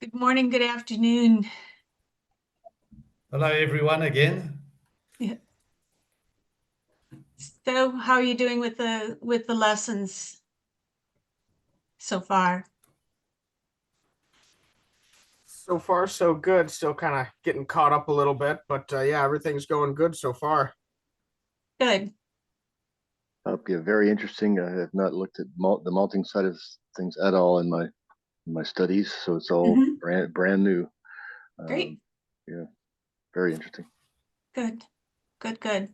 Good morning, good afternoon. Hello, everyone, again. Yeah. So, how are you doing with the lessons so far? So far, so good. Still kind of getting caught up a little bit, but yeah, everything's going good so far. Good. Yeah, very interesting. I have not looked at the malting side of things at all in my studies, so it's all brand new. Great. Yeah, very interesting. Good. Good.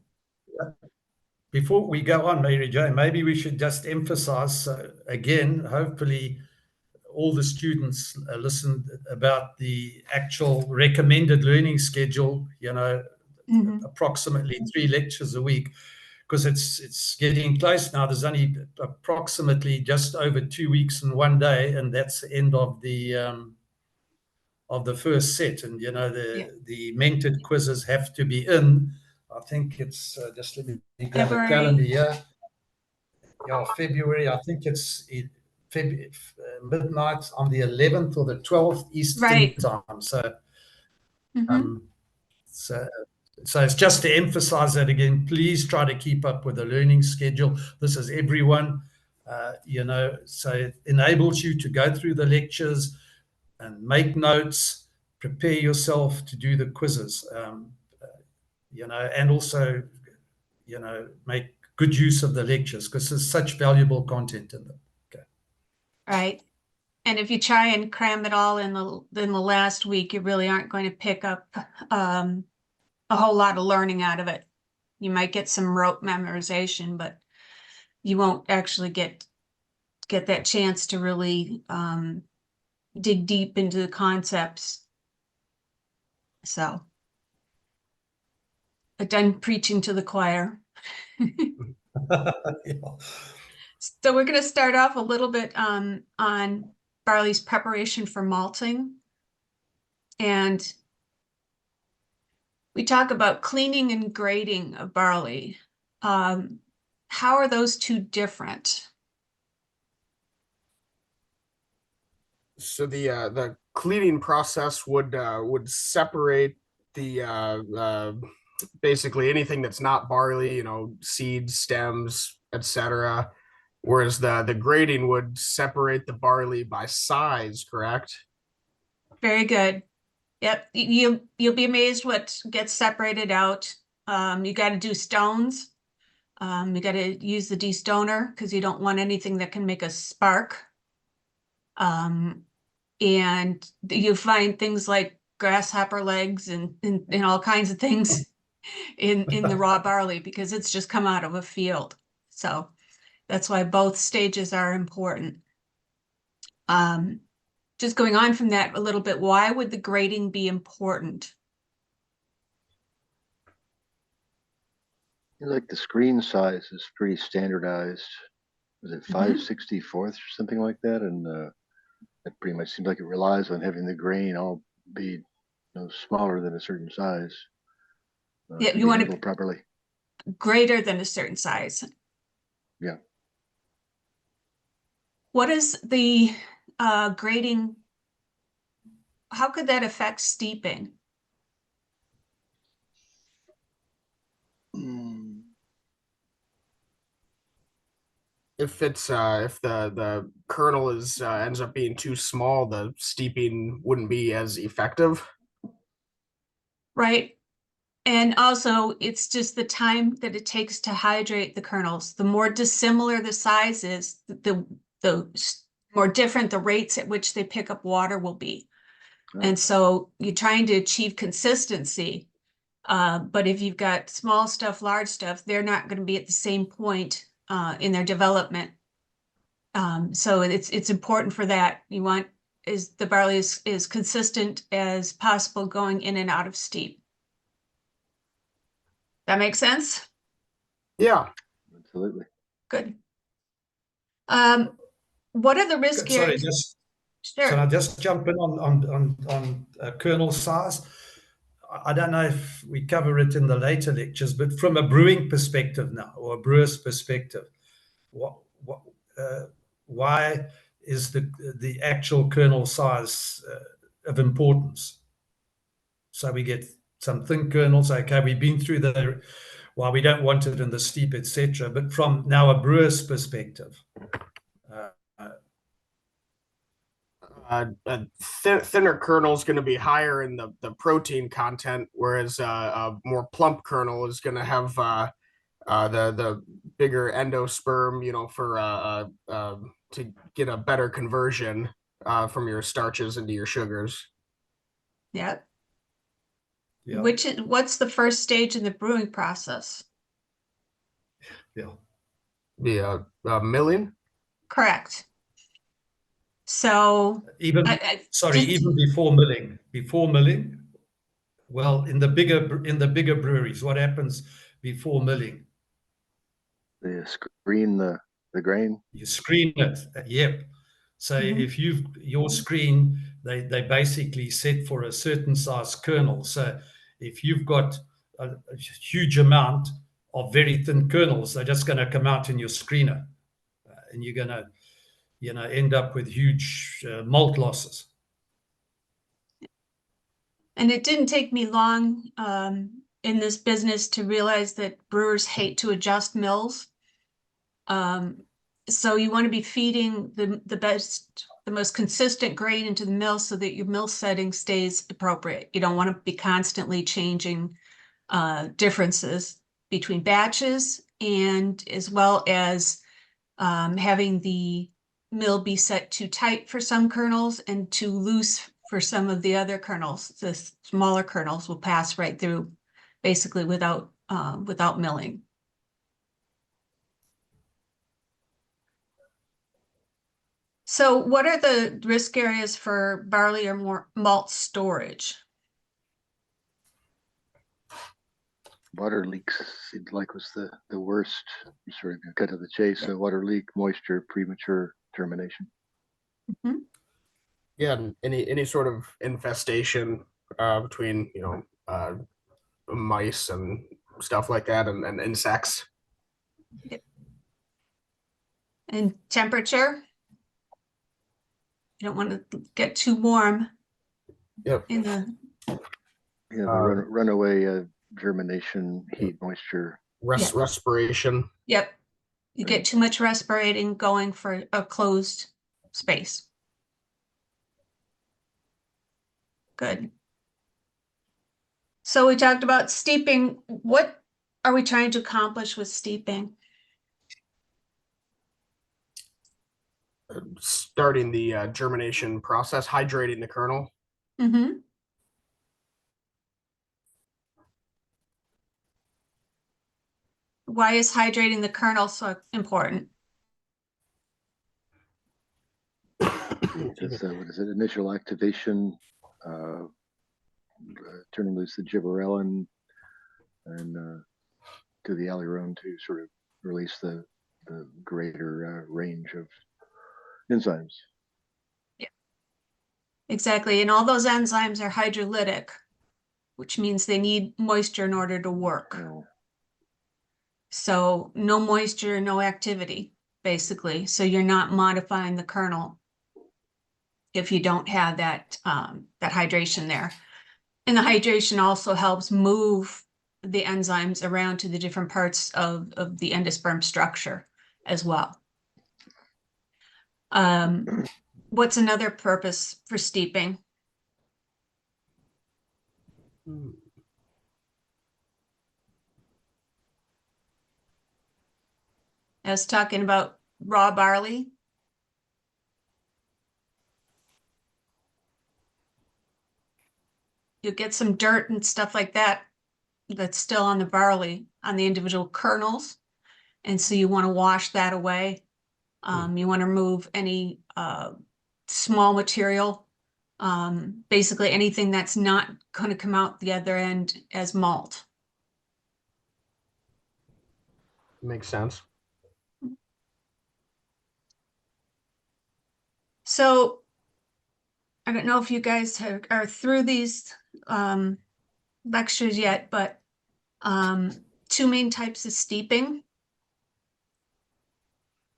Before we go on, Mary Jane, maybe we should just emphasize again, hopefully all the students listened about the actual recommended learning schedule, approximately 3 lectures a week, because it's getting close now. There's only approximately just over 2 weeks and 1 day, and that's the end of the first set. And the mentored quizzes have to be in. I think it's just let me get the calendar here. Yeah, February. I think it's midnight on the 11th or the 12th Eastern time. So it's just to emphasize that again. Please try to keep up with the learning schedule. This is everyone, so it enables you to go through the lectures and make notes, prepare yourself to do the quizzes, and also, make good use of the lectures because there's such valuable content in them. Okay. Right. And if you try and cram it all in the last week, you really aren't going to pick up a whole lot of learning out of it. You might get some rote memorization, but you won't actually get that chance to really dig deep into the concepts. So, but done preaching to the choir. Yeah. So we're going to start off a little bit on barley's preparation for malting. And we talk about cleaning and grading of barley. How are those two different? So the cleaning process would separate the basically anything that's not barley, seeds, stems, etc. Whereas the grading would separate the barley by size, correct? Very good. Yep, you'll be amazed what gets separated out. You got to do stones. You got to use the destoner because you don't want anything that can make a spark. And you find things like grasshopper legs and all kinds of things in the raw barley because it's just come out of a field. So that's why both stages are important. Just going on from that a little bit, why would the grading be important? Like the screen size is pretty standardized. Is it 5/64 or something like that? And it pretty much seems like it relies on having the grain all be smaller than a certain size. Yeah, you want to properly. Greater than a certain size. Yeah. What is the grading? How could that affect steeping? If the kernel ends up being too small, the steeping wouldn't be as effective. Right. And also, it's just the time that it takes to hydrate the kernels. The more dissimilar the size is, the more different the rates at which they pick up water will be. Oh. And so you're trying to achieve consistency. But if you've got small stuff, large stuff, they're not going to be at the same point in their development. So it's important for that. You want the barley is consistent as possible going in and out of steep. That makes sense? Yeah. Absolutely. Good. What are the risk areas? Sure. Can I just jump in on kernel size? I don't know if we cover it in the later lectures, but from a brewing perspective now, or a brewer's perspective, why is the actual kernel size of importance. So we get some thin kernels. Okay, we've been through well, we don't want it in the steep, etc. But from now a brewer's perspective, thinner kernel is going to be higher in the protein content, whereas a more plump kernel is going to have the bigger endosperm, for to get a better conversion from your starches into your sugars. Yeah. yeah, What's the first stage in the brewing process? yeah. The milling. Correct. So Even even before milling. Well, in the bigger breweries, what happens before milling? They screen the grain. You screen it. Yep. So if your screen, they basically set for a certain size kernel. So if you've got a huge amount of very thin kernels, they're just going to come out in your screener, and you're going to, end up with huge malt losses. And it didn't take me long in this business to realize that brewers hate to adjust mills. So you want to be feeding the most consistent grain into the mill so that your mill setting stays appropriate. You don't want to be constantly changing differences between batches, and as well as having the mill be set too tight for some kernels and too loose for some of the other kernels. The smaller kernels will pass right through basically without milling. So what are the risk areas for barley or more malt storage? Water leaks seemed like was the worst. Sort of cut to the chase. So water leak, moisture, premature termination. Yeah, and any sort of infestation between mice and stuff like that, and insects. And temperature? You don't want to get too warm. Yep. In the Yeah, the runaway germination, heat, moisture. Respiration. Yep. You get too much respirating going for a closed space. Good. So we talked about steeping. What are we trying to accomplish with steeping? Starting the germination process, hydrating the kernel. Why is hydrating the kernel so important? Just what is it? Initial activation, turning loose the gibberellin, and to the aileron to sort of release the greater range of enzymes. Yeah, exactly. And all those enzymes are hydrolytic, which means they need moisture in order to work. Oh. So no moisture, no activity, basically. So you're not modifying the kernel if you don't have that hydration there. And the hydration also helps move the enzymes around to the different parts of the endosperm structure as well. What's another purpose for steeping? I was talking about raw barley. You get some dirt and stuff like that that's still on the barley, on the individual kernels. And so you want to wash that away. You want to remove any small material, basically anything that's not going to come out the other end as malt. Makes sense. So I don't know if you guys are through these lectures yet, but two main types of steeping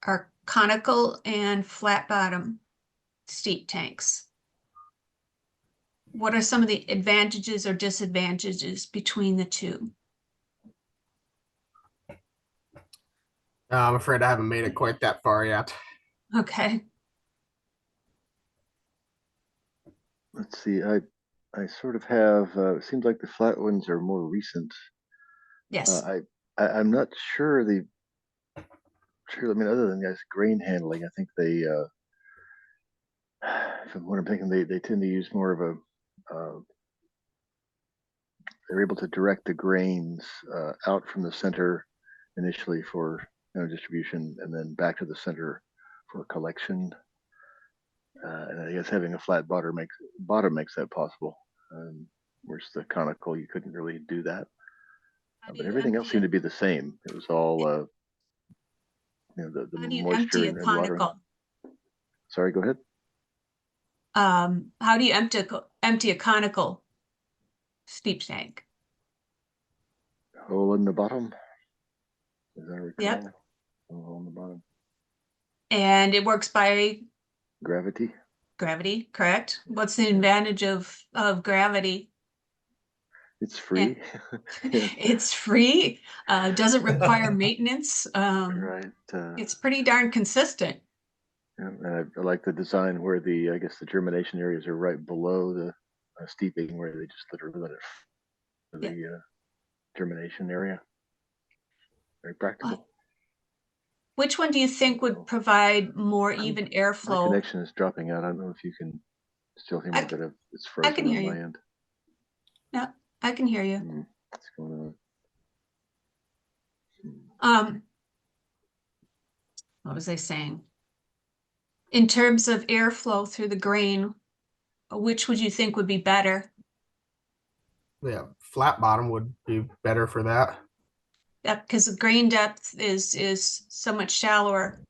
are conical and flat bottom steep tanks. What are some of the advantages or disadvantages between the two? I'm afraid I haven't made it quite that far yet. Okay. Let's see, I sort of have, it seems like the flat ones are more recent. Yes. I'm not sure I mean, other than guys grain handling, I think they, from what I'm thinking, they tend to use more of they're able to direct the grains out from the center initially for distribution, and then back to the center for collection. And I guess having a flat bottom makes that possible. Whereas the conical, you couldn't really do that. How do But you everything else empty seemed it? to be the same. It was all, the How do you moisture empty a and watering. conical? Sorry, go ahead. How do you empty a conical steep tank? Hole in the bottom. As I recall. Yep. A hole in the bottom. And it works by Gravity. gravity, correct? What's the advantage of gravity? It's free. Yeah. It's free, doesn't require maintenance. Right. It's pretty darn consistent. Yeah, and I like the design where I guess the germination areas are right below the steeping, where they just literally let it to the germination area. Very practical. Which one do you think would provide more even My airflow? connection is dropping out. I don't know if you can still hear me, I but it's I frozen can hear on my you. end. Yeah, I can hear you. What's going on? What was I saying? In terms of airflow through the grain, which would you think would be better? Yeah, flat bottom would be better for that. Because the grain depth is so much shallower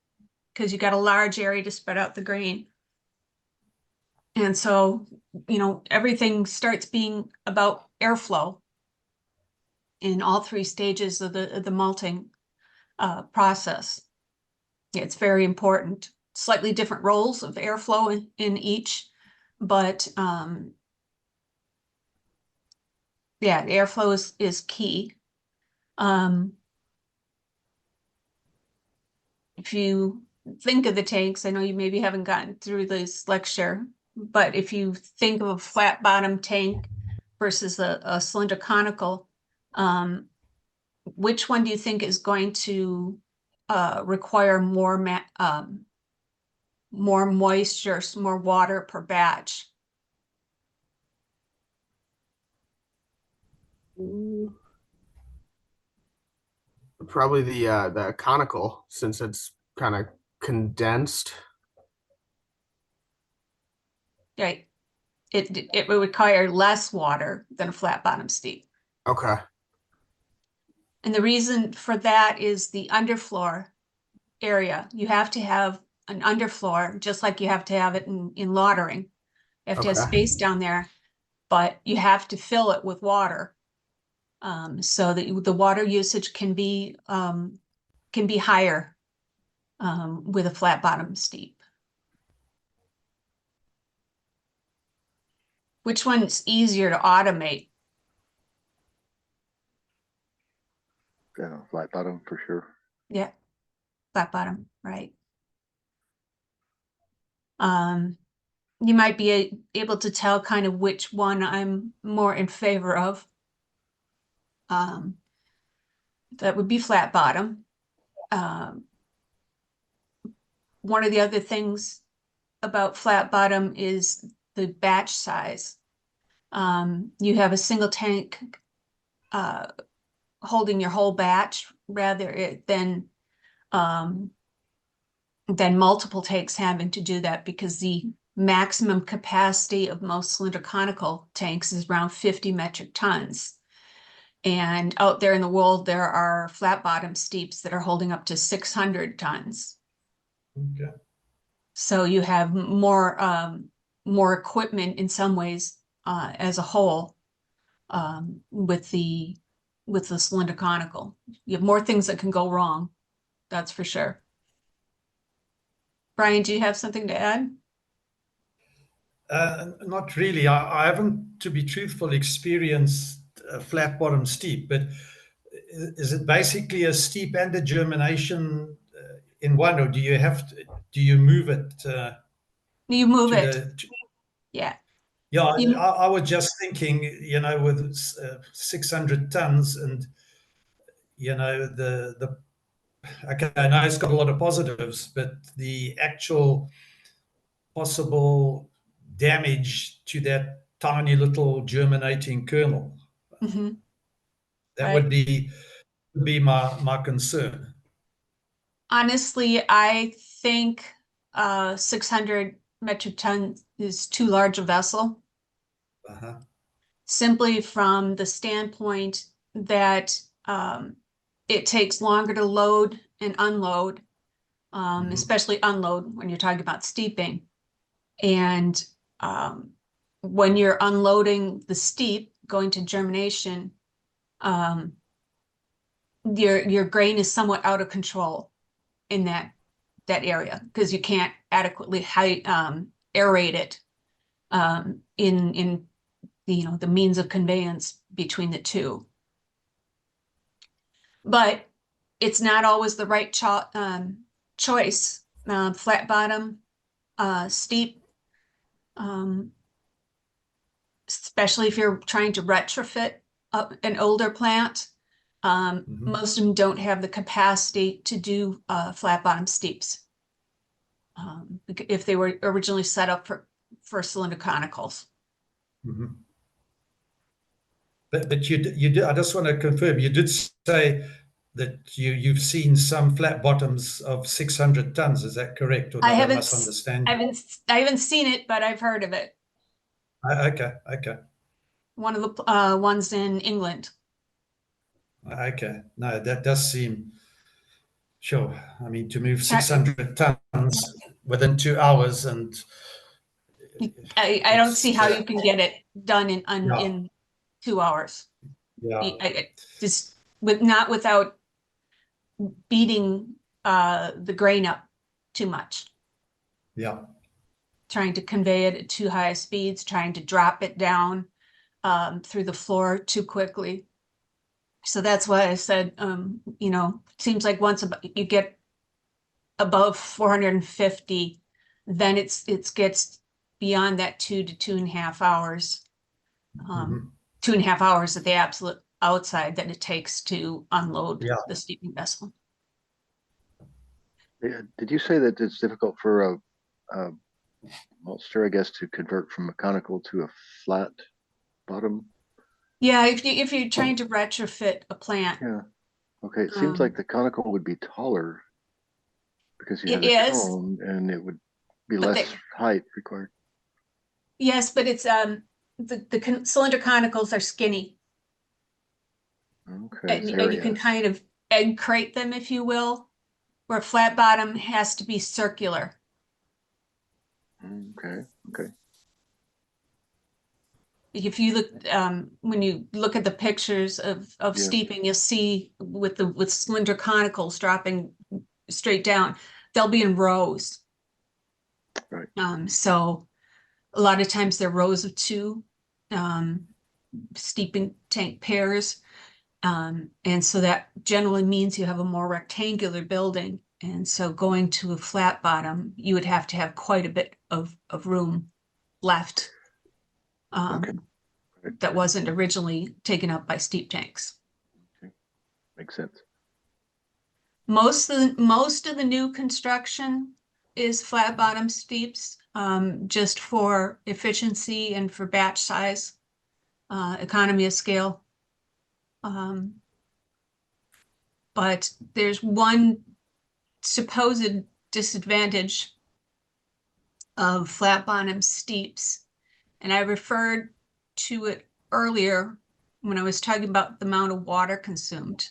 because you got a large area to spread out the grain. And so, everything starts being about airflow in all three stages of the malting process. It's very important. Slightly different roles of airflow in each, but yeah, the airflow is key. If you think of the tanks, I know you maybe haven't gotten through this lecture, but if you think of a flat bottom tank versus a cylinder conical, which one do you think is going to require more moisture, more water per batch? Probably the conical, since it's kind of condensed. Right. It would require less water than a flat bottom steep. Okay. And the reason for that is the underfloor area. You have to have an underfloor, just like you have to have it in lautering. You have to have Okay. space down there, but you have to fill it with water. So that the water usage can be higher with a flat bottom steep. Which one's easier to automate? Flat bottom for sure. Yeah, flat bottom, right. You might be able to tell kind of which one I'm more in favor of. That would be flat bottom. One of the other things about flat bottom is the batch size. You have a single tank holding your whole batch rather than multiple tanks having to do that, because the maximum capacity of most cylinder conical tanks is around 50 metric tons. And out there in the world, there are flat bottom steeps that are holding up to 600 tons. Okay. So you have more equipment in some ways as a whole with the cylinder conical. You have more things that can go wrong, that's for sure. Brian, do you have something to add? Not really. I haven't, to be truthful, experienced a flat bottom steep, but is it basically a steep and a germination in one, or do you have to, do you move it You move to it. the? Yeah. Yeah, You- I was just thinking, with 600 tons, and the okay, I know it's got a lot of positives, but the actual possible damage to that tiny little germinating kernel, Mhm. that Right. would be my concern. Honestly, I think 600 metric tons is too large a vessel, Uh-huh. simply from the standpoint that it takes longer to load and unload, Mhm. especially unload when you're talking about steeping. And when you're unloading the steep, going to germination, um, your grain is somewhat out of control in that area because you can't adequately aerate it in the means of conveyance between the two. But it's not always the right choice. Flat bottom, steep, um, especially if you're trying to retrofit an older plant. Mhm. Most of them don't have the capacity to do flat bottom steeps. If they were originally set up for cylinder conicals. Mhm. But you did. I just want to confirm. You did say that you've seen some flat bottoms of 600 tons. Is that correct, or I did I haven't, misunderstand I you? haven't seen it, but I've heard of it. Okay. One of the ones in England. Okay. No, that does seem sure. I mean, to move I, 600 tons within 2 hours, and I don't see it's how you can get it done yeah, in 2 hours. yeah, Just not without beating the grain up too much, yeah. trying to convey it at too high speeds, trying to drop it down through the floor too quickly. So that's why I said, seems like once you get above 450, then it gets beyond that 2 to 2.5 hours. Mhm. 2.5 hours at the absolute outside that it takes to unload Yeah. the steeping vessel. Yeah, did you say that it's difficult for a maltster, I guess, to convert from a conical to a flat bottom? Yeah, if you're trying to retrofit a plant, Yeah. Okay, it seems like the conical would be taller because you have it the is, cone and it would be but less height required. yes, but it's the cylinder conicals are skinny, Okay, it's and you can area. kind of egg crate them, if you will, where flat bottom has to be circular. Okay. If you look, when you look at the pictures of Yeah. steeping, you'll see with cylinder conicals dropping straight down, they'll be in rows. Right. So a lot of times they're rows of two, steeping tank pairs. And so that generally means you have a more rectangular building. And so going to a flat bottom, you would have to have quite a bit of room left. Okay. Right. That wasn't originally taken up by steep tanks. Okay. Makes sense. Most of the new construction is flat bottom steeps, just for efficiency and for batch size, economy of scale. But there's one supposed disadvantage of flat bottom steeps, and I referred to it earlier when I was talking about the amount of water consumed.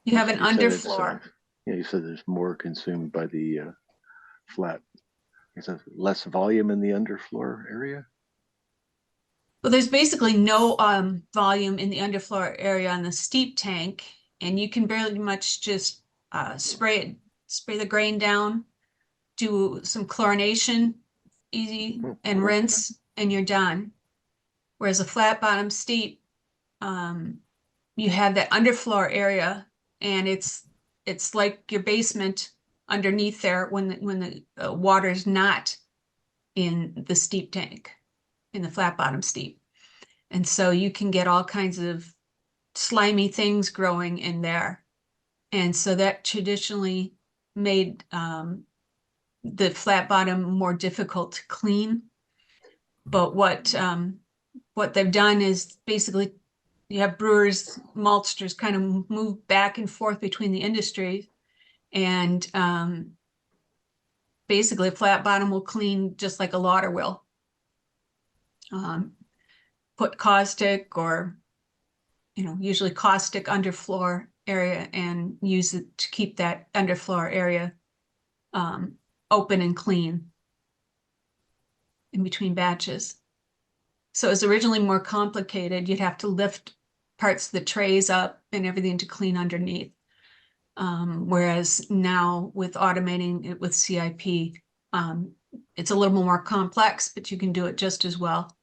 You have an You said it's, underfloor. yeah, you said there's more consumed by the flat. Is there less volume in the underfloor area? Well, there's basically no volume in the underfloor area on the steep tank, and you can barely much just spray spray the grain down, do some chlorination, easy, and rinse, and you're done. Whereas a flat bottom steep, you have that underfloor area, and it's like your basement underneath there when the water is not in the steep tank, in the flat bottom steep. And so you can get all kinds of slimy things growing in there. And so that traditionally made the flat bottom more difficult to clean. But what they've done is basically you have brewers, maltsters kind of move back and forth between the industries, and basically a flat bottom will clean just like a lauter will. Put caustic or, usually caustic underfloor area, and use it to keep that underfloor area open and clean in between batches. So it was originally more complicated. You'd have to lift parts of the trays up and everything to clean underneath. Whereas now with automating it with CIP, it's a little more complex, but you can do it just as well.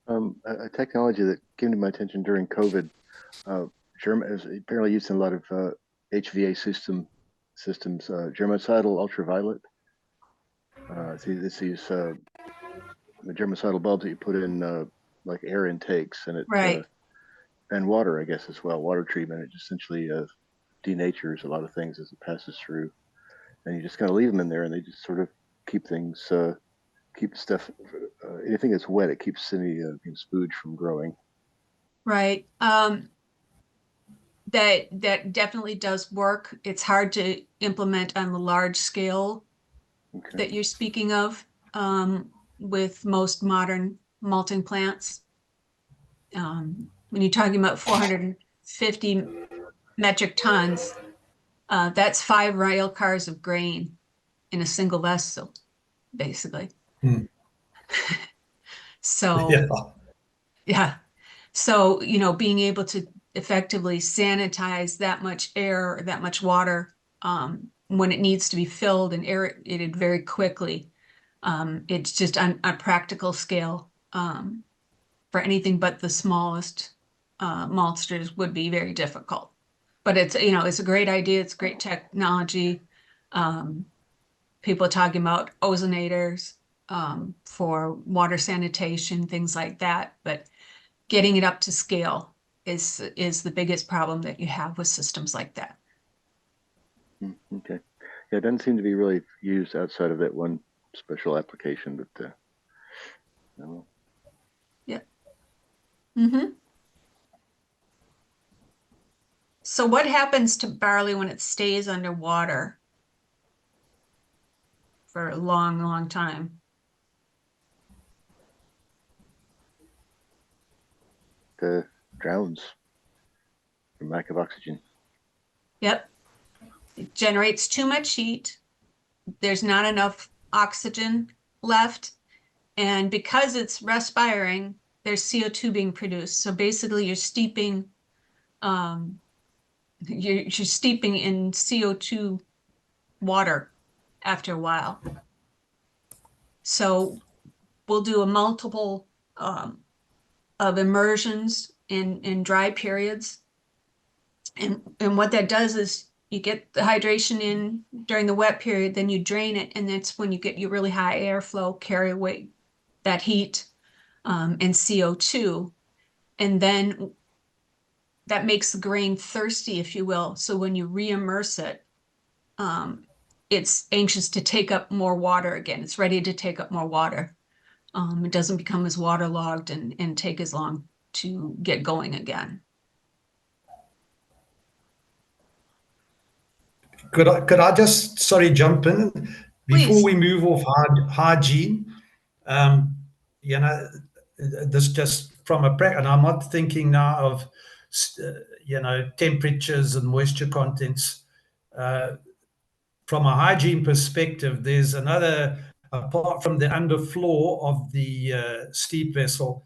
A technology that came to my attention during COVID, German is apparently used in a lot of HVA systems, germicidal ultraviolet. These the germicidal bulbs that you put in like air intakes, and it Right. And water, I guess, as well. Water treatment, it essentially denatures a lot of things as it passes through, and you just kind of leave them in there, and they just sort of keep things, keep stuff. Anything that's wet, it keeps any spooge from growing. Right. That definitely does work. It's hard to implement on the large scale that you're speaking of with most modern malting plants. When you're talking about 450 metric tons, that's 5 rail cars of grain in a single vessel, basically. So, yeah. So, being able to effectively sanitize that much air or that much water when it needs to be filled and aerated very quickly, it's just on a practical scale for anything but the smallest maltsters would be very difficult. But it's a great idea. It's great technology. People are talking about ozonators for water sanitation, things like that. But getting it up to scale is the biggest problem that you have with systems like that. Okay. Yeah, it doesn't seem to be really used outside of that one special application, but Yeah. So what happens to barley when it stays underwater for a long, long time? Drowns from lack of oxygen. Yep. It generates too much heat. There's not enough oxygen left. And because it's respiring, there's CO2 being produced. So basically you're steeping, you're steeping in CO2 water after a while. So we'll do a multiple of immersions in dry periods. And what that does is you get the hydration in during the wet period, then you drain it, and that's when you get your really high airflow, carry away that heat and CO2. And then that makes the grain thirsty, if you will. So when you re-immerse it, it's anxious to take up more water again. It's ready to take up more water. It doesn't become as waterlogged and take as long to get going again. Could I just, sorry, jump in before Please. we move off hygiene? This just from and I'm not thinking now of temperatures and moisture contents. From a hygiene perspective, there's another, apart from the underfloor of the steep vessel,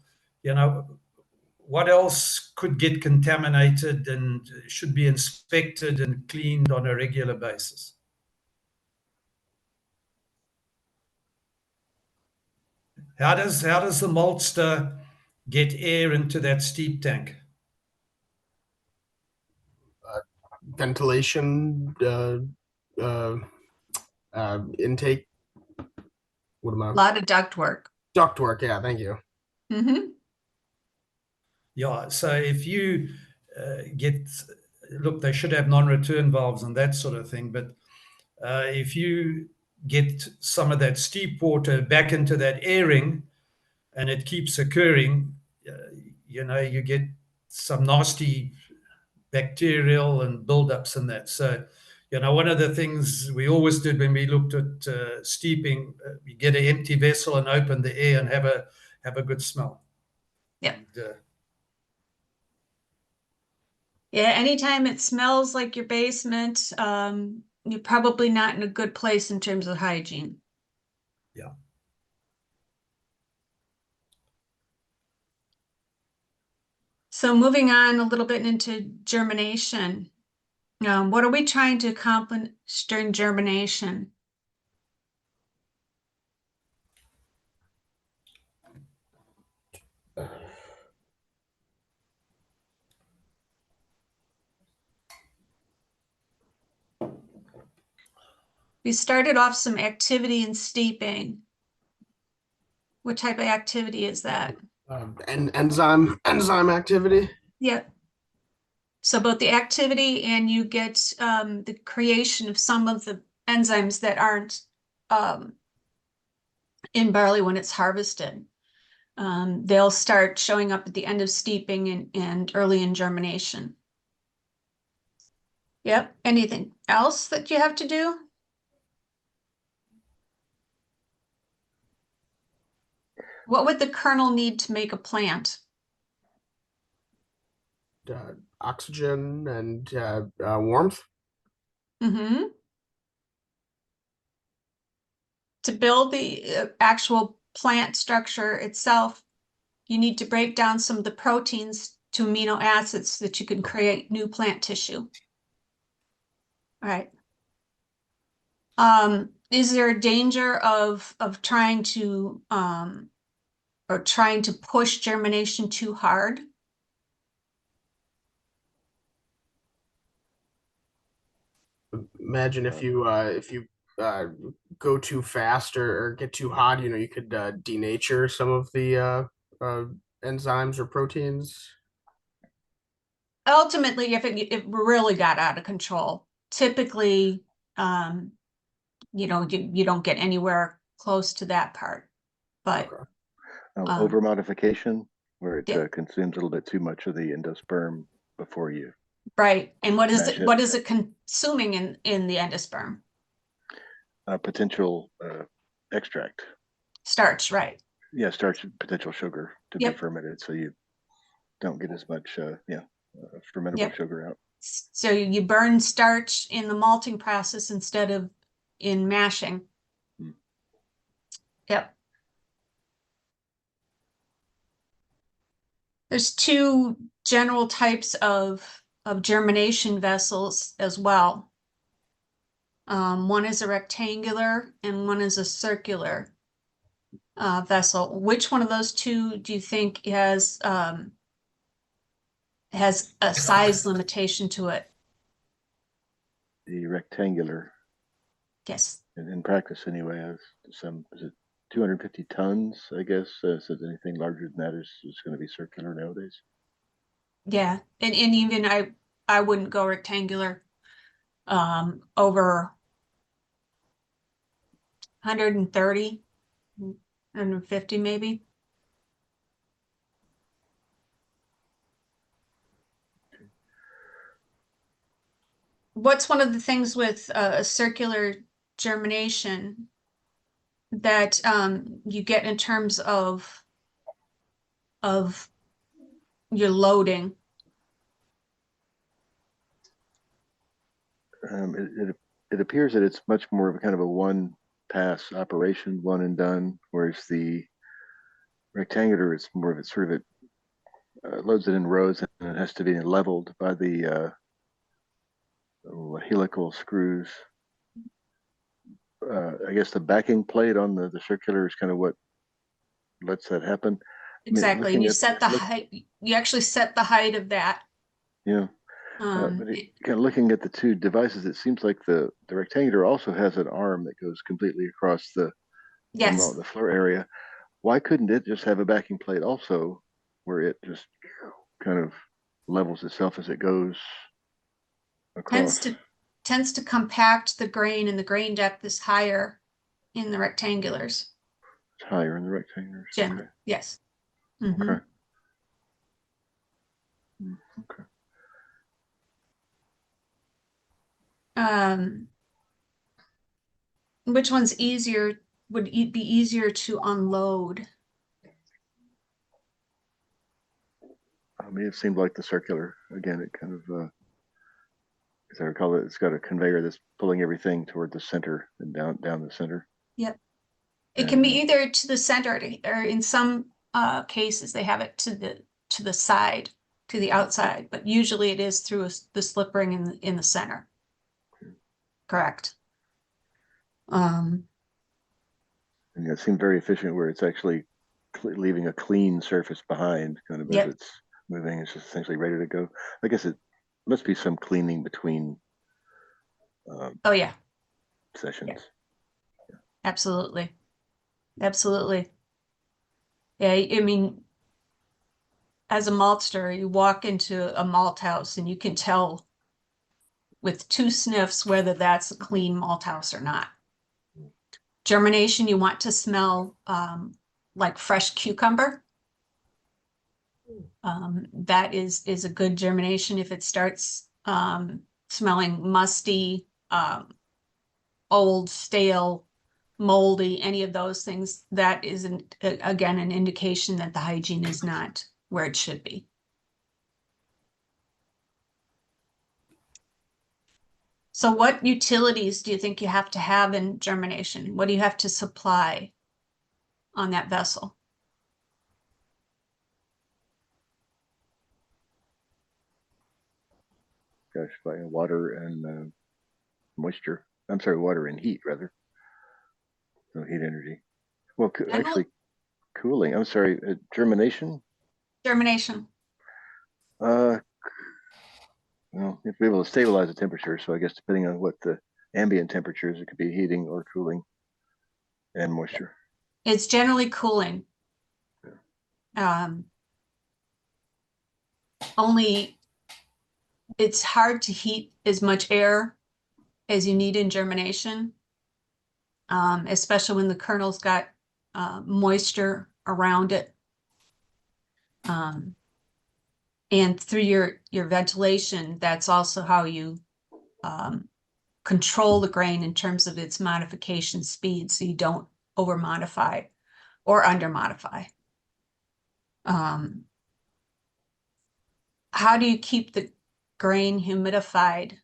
what else could get contaminated and should be inspected and cleaned on a regular basis? How does the maltster get air into that steep tank? Ventilation, intake. What am A I? lot of duct work. Ductwork. Yeah, thank you. Yeah, so if you look, they should have non-return valves and that sort of thing, but if you get some of that steep water back into that airing and it keeps occurring, you get some nasty bacterial and buildups in that. So, one of the things we always did when we looked at steeping, we get an empty vessel and open the air and have a good smell. Yeah. And, Yeah, anytime it smells like your basement, you're probably not in a good place in terms of hygiene. yeah. So moving on a little bit into germination. What are we trying to accomplish during germination? We started off some activity in steeping. What type of activity is that? And enzyme activity. Yep. So both the activity and you get the creation of some of the enzymes that aren't in barley when it's harvested. They'll start showing up at the end of steeping and early in germination. Yep. Anything else that you have to do? What would the kernel need to make a plant? Oxygen and warmth. Mm-hmm. To build the actual plant structure itself, you need to break down some of the proteins to amino acids so that you can create new plant tissue. All right. Is there a danger of trying to push germination too hard? Imagine if you go too fast or get too hot, you could denature some of the enzymes or proteins. Ultimately, if it really got out of control, typically, you don't get anywhere close to that part. But Okay. Over modification, where it yeah. consumes a little bit too much of the endosperm before you. Right. And what is Mash it? it. What is it consuming in the endosperm? Potential extract. Starch, right? Yeah, starch, potential sugar to Yep. be fermented, so you don't get as much fermentable Yep. sugar out. So you burn starch in the malting process instead of in mashing. Mm. Yep. There's two general types of germination vessels as well. One is a rectangular and one is a circular vessel. Which one of those two do you think has a size limitation to it? The rectangular, Yes. in practice anyway, has is it 250 tons, I guess. So anything larger than that is going to be circular nowadays. Yeah. And even I wouldn't go rectangular over 130, 150 maybe. What's one of the things with a circular germination that you get in terms of your loading? It appears that it's much more of a kind of a one pass operation, one and done, whereas the rectangular, it's more of a sort of loads it in rows and it has to be leveled by the helical screws. I guess the backing plate on the circular is kind of what lets that happen. Exactly. And you looking set the look- height, you actually set the height of that. Yeah. But kind of looking at the two devices, it seems like the rectangular also has an arm that goes completely across the Yes, the floor area. Why couldn't it just have a backing plate also, where it just kind of levels itself as it goes across? tends to compact the grain, and the grain depth is higher in the rectangulars. It's higher in the rectangulars. Generally, Okay. yes. Mhm. Okay. Okay. Which one's easier? Would it be easier to unload? I mean, it seemed like the circular. Again, it kind of, as I recall it, it's got a conveyor that's pulling everything toward the center and down the center. Yep. It can be And, either to the center, or in some cases they have it to the side, to the outside, but usually it is through the slip ring in the center. Correct. and it seemed very efficient where it's actually leaving a clean surface behind, kind of Yep. as it's moving. It's just essentially ready to go. I guess it must be some cleaning between Oh yeah, sessions. absolutely. Absolutely. Yeah, I mean, as a maltster, you walk into a malt house and you can tell with 2 sniffs whether that's a clean malt house or not. Germination, you want to smell like fresh cucumber. That is a good germination. If it starts smelling musty, old, stale, moldy, any of those things, that is again an indication that the hygiene is not where it should be. So what utilities do you think you have to have in germination? What do you have to supply on that vessel? Gosh, by water and moisture. I'm sorry, water and heat rather. No heat energy. Well, actually, cooling. I'm sorry, germination. Germination. Well, you have to be able to stabilize the temperature. So I guess depending on what the ambient temperature is, it could be heating or cooling and moisture. It's generally cooling. Only it's hard to heat as much air as you need in germination, especially when the kernel's got moisture around it. And through your ventilation, that's also how you control the grain in terms of its modification speed, so you don't over modify or under modify. How do you keep the grain humidified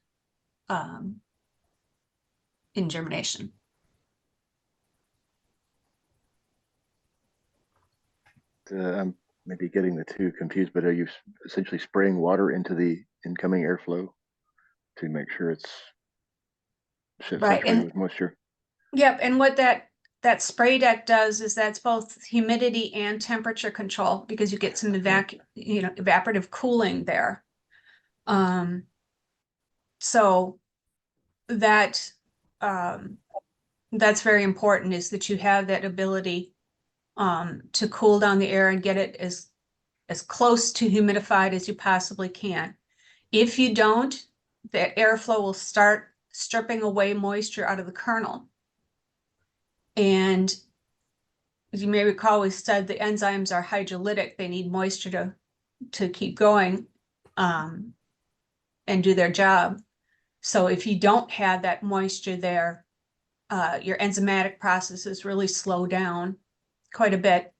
in germination? I'm maybe getting the two confused, but are you essentially spraying water into the incoming airflow to make sure it's saturated with moisture? Yep, and what that spray deck does is that's both humidity and temperature control, because you get some evaporative cooling there. So that that's very important, is that you have that ability to cool down the air and get it as close to humidified as you possibly can. If you don't, the airflow will start stripping away moisture out of the kernel. And as you may recall, we said the enzymes are hydrolytic. They need moisture to keep going and do their job. So if you don't have that moisture there, your enzymatic processes really slow down quite a bit.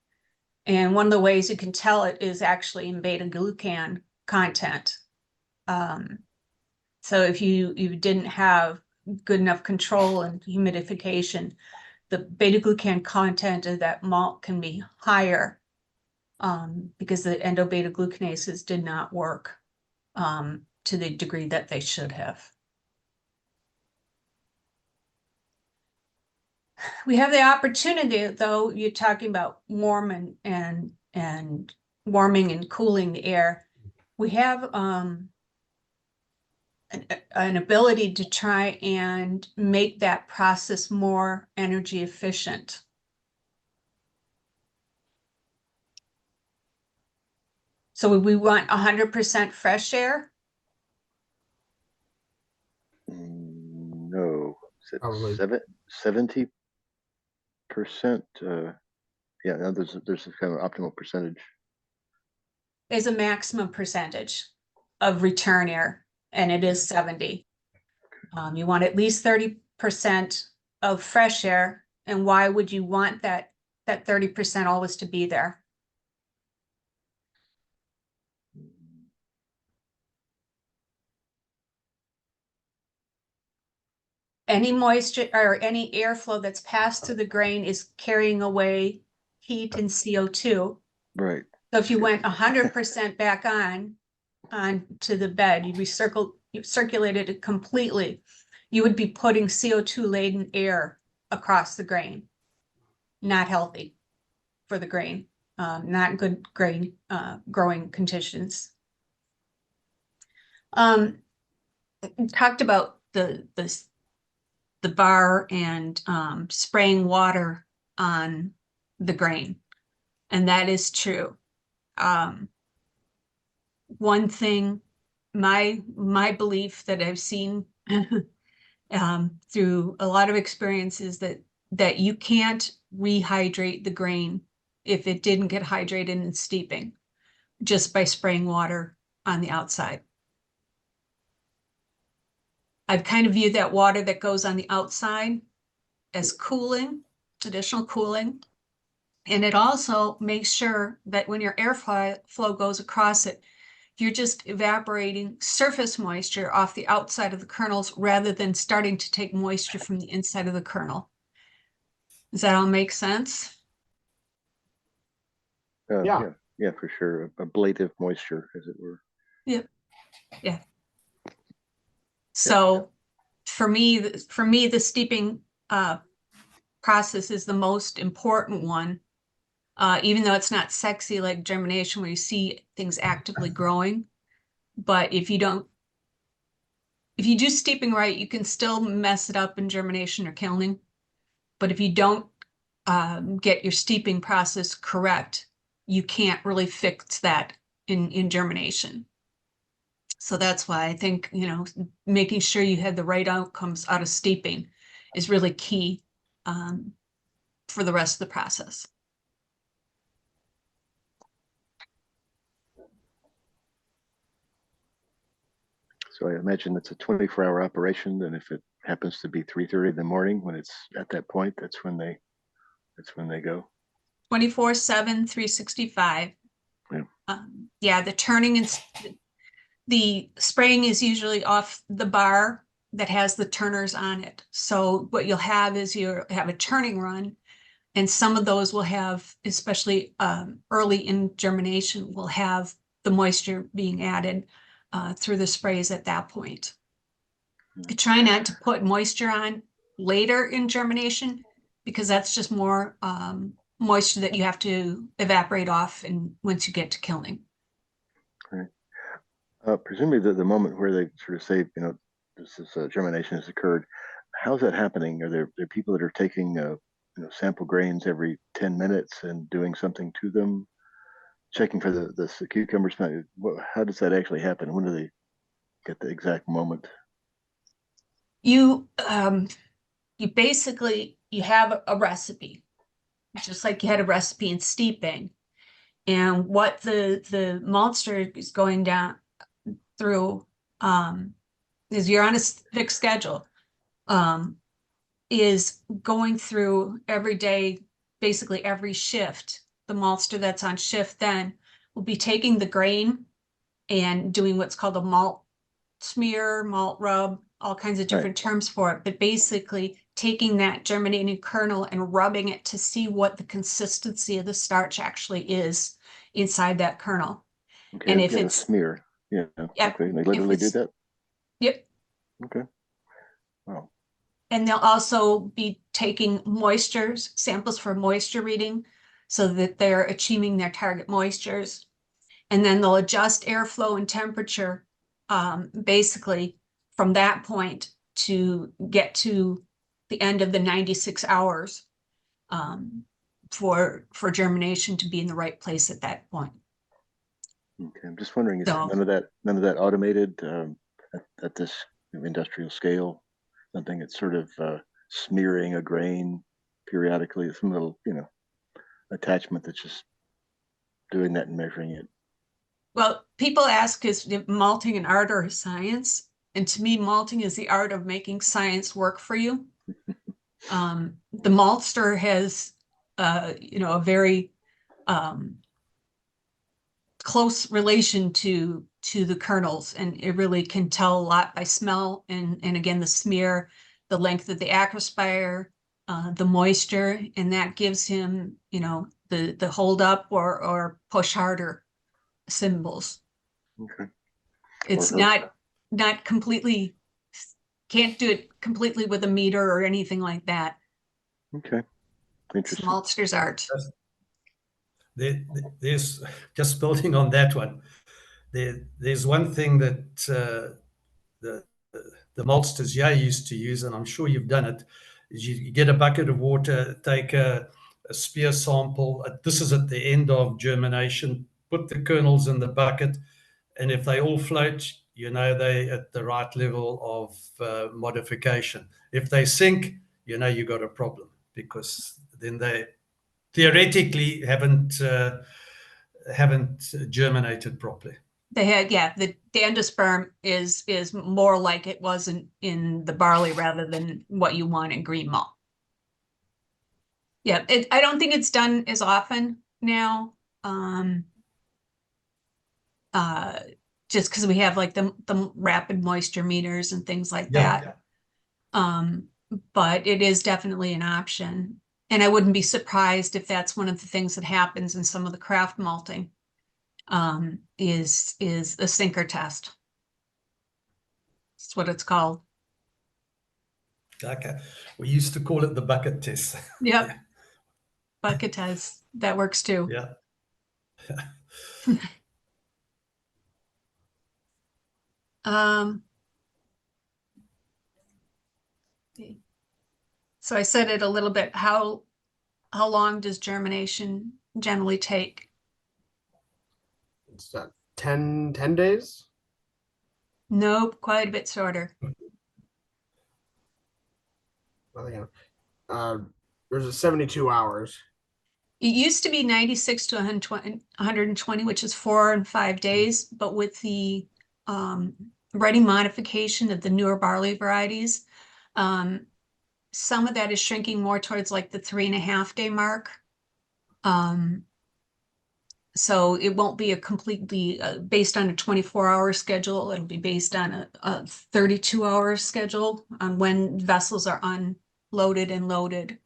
And one of the ways you can tell it is actually in beta glucan content. So if you didn't have good enough control and humidification, the beta glucan content of that malt can be higher because the endo-beta glucanases did not work to the degree that they should have. We have the opportunity, though, you're talking about warm and warming and cooling the air. We have an ability to try and make that process more energy efficient. So we want 100% fresh air? No, is Probably. it 70%? Yeah, no, there's a kind of optimal percentage. Is a maximum percentage of return air, and it is 70. You want at least 30% of fresh air, and why would you want that 30% always to be there? Any moisture or any airflow that's passed through the grain is carrying away heat and CO2. Right. So if you went 100% back on to the bed, you circulated it completely, you would be putting CO2 laden air across the grain. Not healthy for the grain, not good grain growing conditions. Talked about the bar and spraying water on the grain, and that is true. One thing, my belief that I've seen through a lot of experiences that you can't rehydrate the grain if it didn't get hydrated in steeping just by spraying water on the outside. I've kind of viewed that water that goes on the outside as cooling, additional cooling. And it also makes sure that when your airflow goes across it, you're just evaporating surface moisture off the outside of the kernels rather than starting to take moisture from the inside of the kernel. Does that all make sense? Yeah. Yeah, for sure. Ablative moisture, as it were. Yep. Yeah. So for me, the steeping process is the most important one, even though it's not sexy like germination where you see things actively growing. But if you do steeping right, you can still mess it up in germination or kilning. But if you don't get your steeping process correct, you can't really fix that in germination. So that's why I think, making sure you had the right outcomes out of steeping is really key for the rest of the process. So I imagine it's a 24-hour operation, and if it happens to be 3:30 in the morning when it's at that point, that's when they go. 24/7, 365. Yeah. Yeah, the turning and the spraying is usually off the bar that has the turners on it. So what you'll have is you'll have a turning run, and some of those will have, especially early in germination, will have the moisture being added through the sprays at that point. I try not to put moisture on later in germination because that's just more moisture that you have to evaporate off and once you get to kilning. Right. Presumably the moment where they sort of say, this is germination has occurred, how's that happening? Are there people that are taking sample grains every 10 minutes and doing something to them, checking for the cucumber smell? How does that actually happen? When do they get the exact moment? You basically, you have a recipe, just like you had a recipe in steeping. And what the maltster is going down through is you're on a fixed schedule, is going through every day, basically every shift. The maltster that's on shift then will be taking the grain and doing what's called a malt smear, malt rub, all kinds of different terms for it, but basically taking that germinating kernel and rubbing it to see what the consistency of the starch actually is inside that kernel. Okay, And if yeah, a it's, smear. Yeah, yeah, okay, they if literally do it's- that? yep. Okay. Wow. And they'll also be taking samples for moisture reading so that they're achieving their target moistures. And then they'll adjust airflow and temperature, basically from that point to get to the end of the 96 hours for germination to be in the right place at that point. Okay, I'm just wondering, is So- none of that automated at this industrial scale? Something that's sort of smearing a grain periodically, some little, attachment that's just doing that and measuring it. Well, people ask, is malting an art or a science? And to me, malting is the art of making science work for you. The maltster has, a very close relation to the kernels, and it really can tell a lot by smell and again the smear, the length of the acrospire, the moisture, and that gives him the hold up or push harder symbols. Okay. It's Or- not completely, can't do it completely with a meter or anything like that. Okay. Interesting. Maltster's art. There's just building on that one. There's one thing that the maltsters used to use, and I'm sure you've done it, is you get a bucket of water, take a spear sample. This is at the end of germination. Put the kernels in the bucket, and if they all float, they at the right level of modification. If they sink, you got a problem, because then they theoretically haven't germinated properly. They had, the endosperm is more like it was in the barley rather than what you want in green malt. Yeah, I don't think it's done as often now. Just because we have like the rapid moisture meters and things like that. But it is definitely an option. And I wouldn't be surprised if that's one of the things that happens in some of the craft malting, is a sinker test. That's what it's called. Okay, we used to call it the bucket test. Yep. Bucket test, that works too. Yeah. So I said it a little bit, how long does germination generally take? It's 10 days. Nope, quite a bit shorter. There's a 72 hours. It used to be 96 to 120, which is 4 and 5 days, but with the writing modification of the newer barley varieties, some of that is shrinking more towards like the 3.5 day mark. So it won't be a completely based on a 24-hour schedule. It'll be based on a 32-hour schedule on when vessels are unloaded and loaded,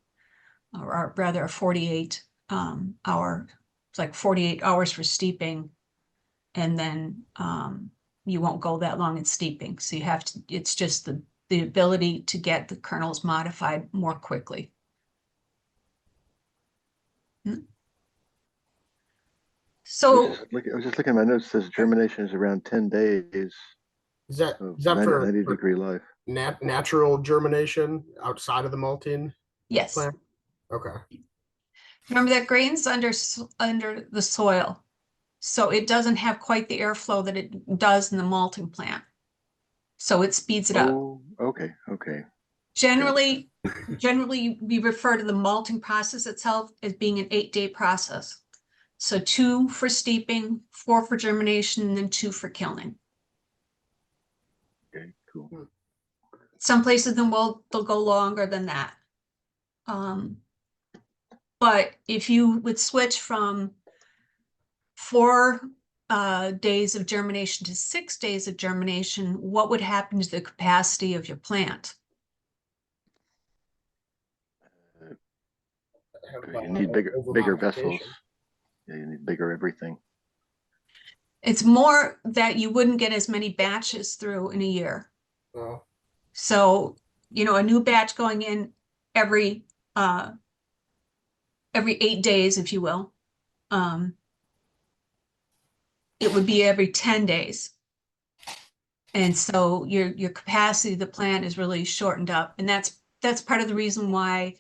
or rather a 48 hour. It's like 48 hours for steeping, and then you won't go that long in steeping. So you have to. It's just the ability to get the kernels modified more quickly. So I was just looking at my notes. It says germination is around 10 days. Is that So is that 90, for 90-degree life. natural germination outside of the malting yes. plant? Okay. Remember that grain's under the soil, so it doesn't have quite the airflow that it does in the malting plant. So it speeds it up. Oh, okay. Generally, we refer to the malting process itself as being an 8-day process. So 2 for steeping, 4 for germination, and then 2 for kilning. Okay, cool. Some places they'll go longer than that. But if you would switch from 4 days of germination to 6 days of germination, what would happen to the capacity of your plant? You need bigger vessels. you need bigger everything. It's more that you wouldn't get as many batches through in a year. Oh. So, you know, a new batch going in every 8 days, if you will. It would be every 10 days. And so your capacity of the plant is really shortened up. And that's part of the reason why,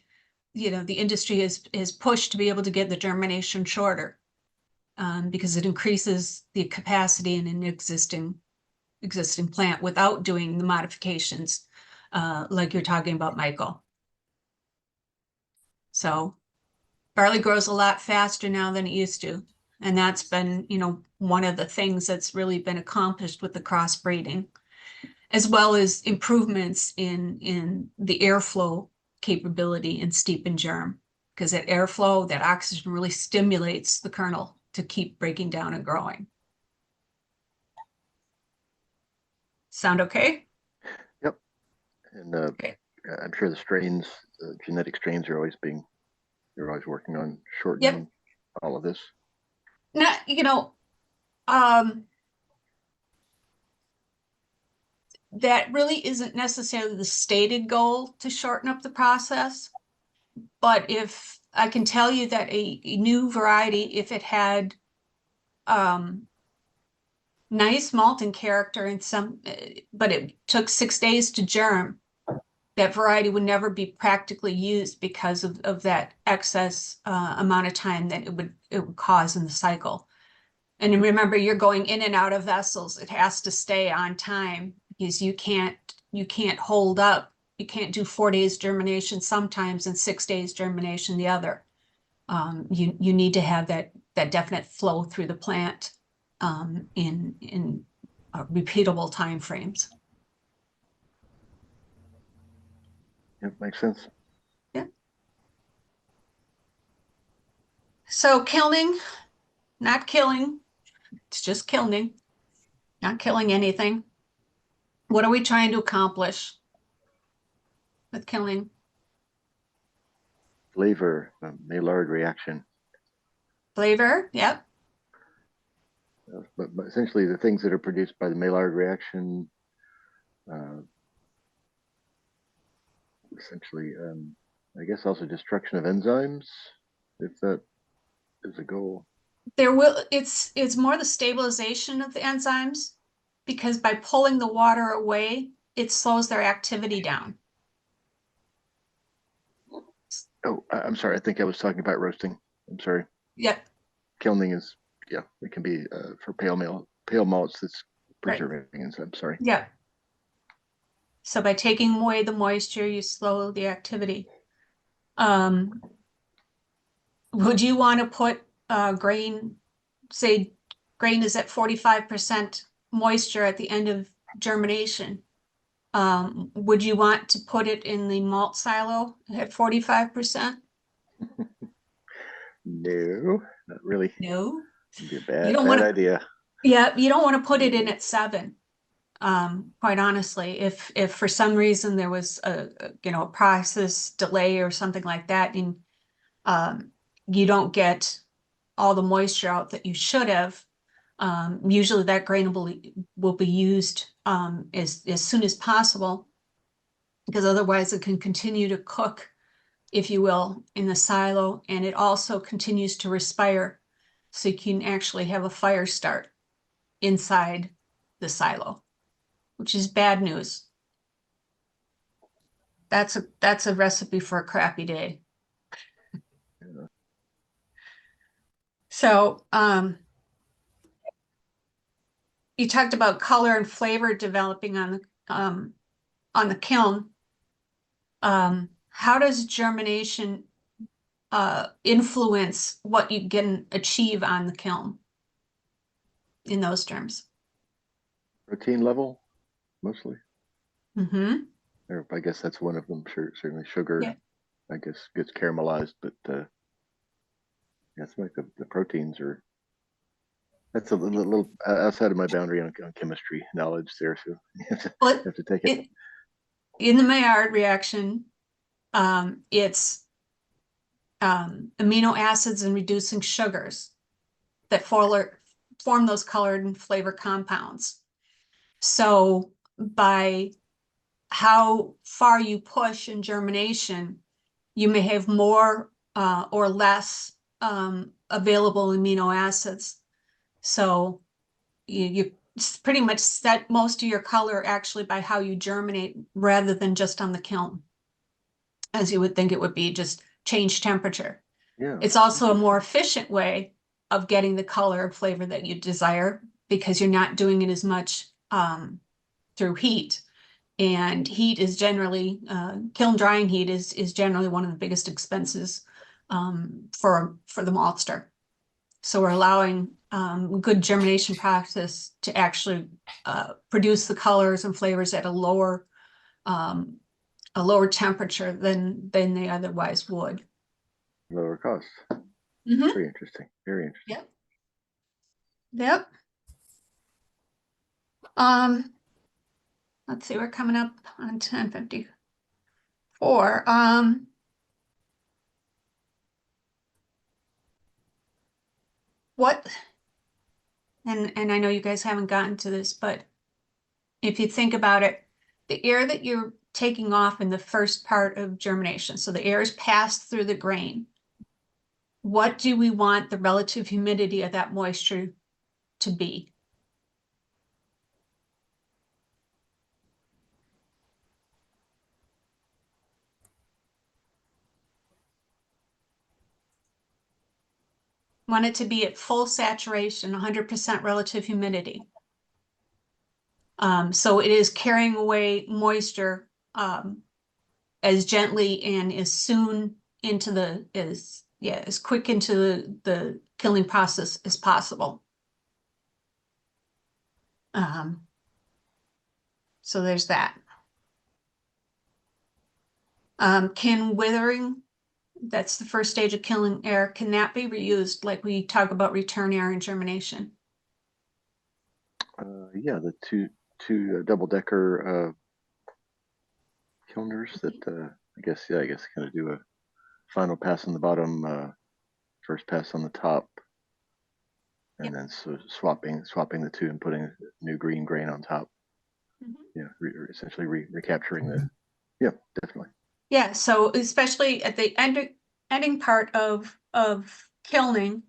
you know, the industry is pushed to be able to get the germination shorter. Because it increases the capacity in an existing plant without doing the modifications, like you're talking about, Michael. So barley grows a lot faster now than it used to. And that's been, you know, one of the things that's really been accomplished with the crossbreeding, as well as improvements in the airflow capability in steep and germ. Because that airflow, that oxygen really stimulates the kernel to keep breaking down and growing. Sound okay? Yep. And Okay. I'm sure the strains, genetic strains are always you're always working on shortening all of this. Now, you know, that really isn't necessarily the stated goal to shorten up the process. But if I can tell you that a new variety, if it had nice malting character and but it took 6 days to germ, that variety would never be practically used because of that excess amount of time that it would cause in the cycle. And remember, you're going in and out of vessels. It has to stay on time because you can't hold up. You can't do 4 days germination sometimes and 6 days germination the other. You need to have that definite flow through the plant in repeatable time frames. Yep, makes sense. Yeah. So kilning, not killing. It's just kilning, not killing anything. What are we trying to accomplish with killing? Flavor, Maillard reaction. Flavor, yep. But essentially the things that are produced by the Maillard reaction, essentially, I guess also destruction of enzymes, if that is a goal. It's more the stabilization of the enzymes, because by pulling the water away, it slows their activity down. Oh, I'm sorry. I think I was talking about roasting. I'm sorry. Yep. Kilning is, yeah, it can be for pale malts that's preserving enzymes. Sorry. Yep. So by taking away the moisture, you slow the activity. Would you want to put grain, say grain is at 45% moisture at the end of germination? Would you want to put it in the malt silo at 45%? No, not really. No. It'd be a bad idea. Yeah, you don't want to put it in at 7. Quite honestly, if for some reason there was a process delay or something like that, and you don't get all the moisture out that you should have, usually that grain will be used as soon as possible, because otherwise it can continue to cook, if you will, in the silo, and it also continues to respire, so you can actually have a fire start inside the silo, which is bad news. That's a recipe for a crappy day. Yeah. So you talked about color and flavor developing on the kiln. How does germination influence what you can achieve on the kiln in those terms? Protein level, mostly. Mm-hmm. Or I guess that's one of them. Sure, certainly sugar. Yeah. I guess gets caramelized, but it's like the proteins are. That's a little outside of my boundary on chemistry knowledge there, so you have to take it. In the Maillard reaction, it's amino acids and reducing sugars. that form those colored and flavor compounds. So by how far you push in germination, you may have more or less available amino acids. So you pretty much set most of your color actually by how you germinate rather than just on the kiln, as you would think it would be, just change temperature. Yeah. It's also a more efficient way of getting the color and flavor that you desire because you're not doing it as much through heat. And heat is generally, kiln drying heat is generally one of the biggest expenses for the maltster. So we're allowing good germination process to actually produce the colors and flavors at a lower temperature than they otherwise would. Lower cost. Mhm. Very interesting. Very interesting. Yep. Let's see, we're coming up on 10:54. What, and I know you guys haven't gotten to this, but if you think about it, the air that you're taking off in the first part of germination, so the air is passed through the grain. What do we want the relative humidity of that moisture to be? Want it to be at full saturation, 100% relative humidity. So it is carrying away moisture as gently and as soon into as quick into the kilning process as possible. So there's that. Can withering, that's the first stage of killing air, can that be reused like we talk about return air and germination? Yeah, the two double-decker kilners that I guess kind of do a final pass on the bottom, first pass on the top, and then so swapping the two and putting new green grain on top. Yeah, essentially recapturing the. Yeah, definitely. Yeah, so especially at the ending part of kilning,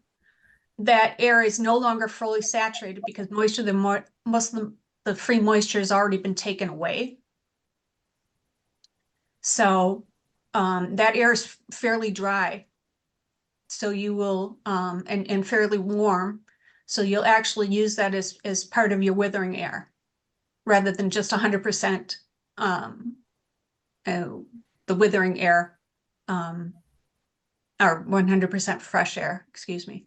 that air is no longer fully saturated because most of the free moisture has already been taken away. So that air is fairly dry. So you will and fairly warm. So you'll actually use that as part of your withering air rather than just 100% the withering air or 100% fresh air, excuse me.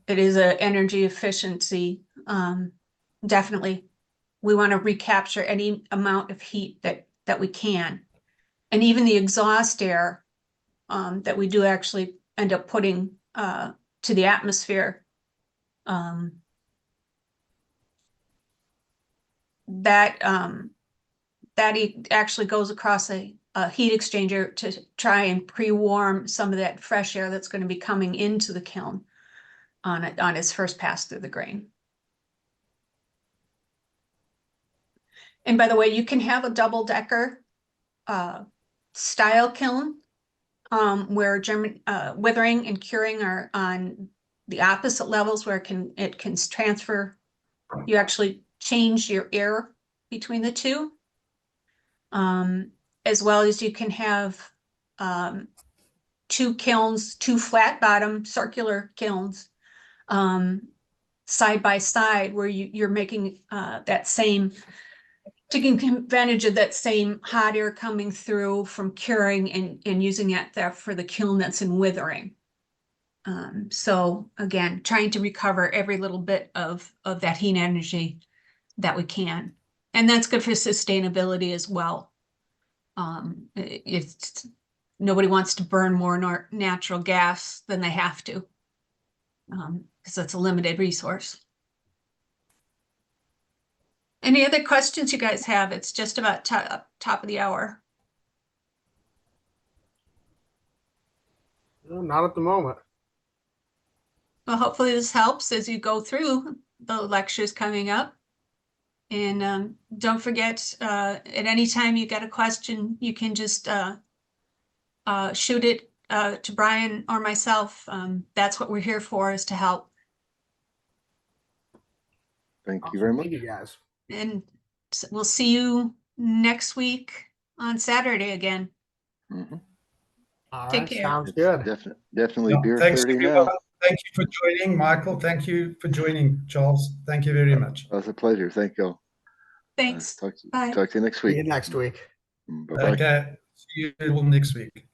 It is an energy efficiency. Definitely, we want to recapture any amount of heat that we can. And even the exhaust air that we do actually end up putting to the atmosphere, that actually goes across a heat exchanger to try and pre-warm some of that fresh air that's going to be coming into the kiln on its first pass through the grain. And by the way, you can have a double-decker style kiln where withering and curing are on the opposite levels where it can transfer. You actually change your air between the two. As well as you can have two kilns, two flat bottom circular kilns side by side where you're making that same, taking advantage of that same hot air coming through from curing and using it there for the kiln that's in withering. So again, trying to recover every little bit of that heat energy that we can. And that's good for sustainability as well. It's nobody wants to burn more natural gas than they have to, because that's a limited resource. Any other questions you guys have? It's just about top of the hour. No, not at the moment. Well, hopefully this helps as you go through the lectures coming up. And don't forget, at any time you get a question, you can just shoot it to Brian or myself. That's what we're here for, is to help. Thank you Awesome. very much. Thank you guys. And we'll see you next week on Saturday again. Mhm. All Take right, care. sounds It's good. definitely Yeah, beer thanks 30 everyone. now. Thank you for joining, Michael. Thank you for joining, Charles. Thank you very much. It was a pleasure. Thank you. Thanks. Talk Bye. to you next See week. you next week. Bye-bye. Okay, see you all next week.